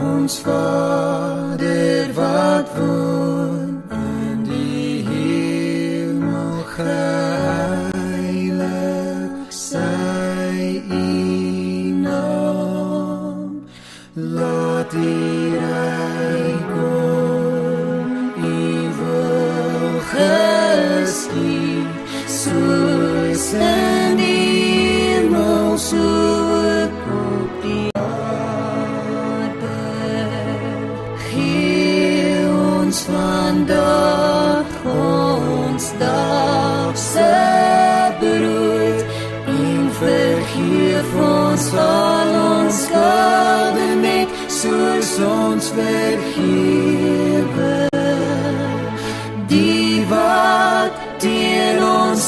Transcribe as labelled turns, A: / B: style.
A: Ons Vader wat woon in die hemel, geheilig sy U naam. Laat die ryk kom, U wil geskied, soos in die hemel, so ook op die aarde. Gee ons vandag ons dagse brood, en vergeef ons al ons skade net, soos ons vergewe die wat teen ons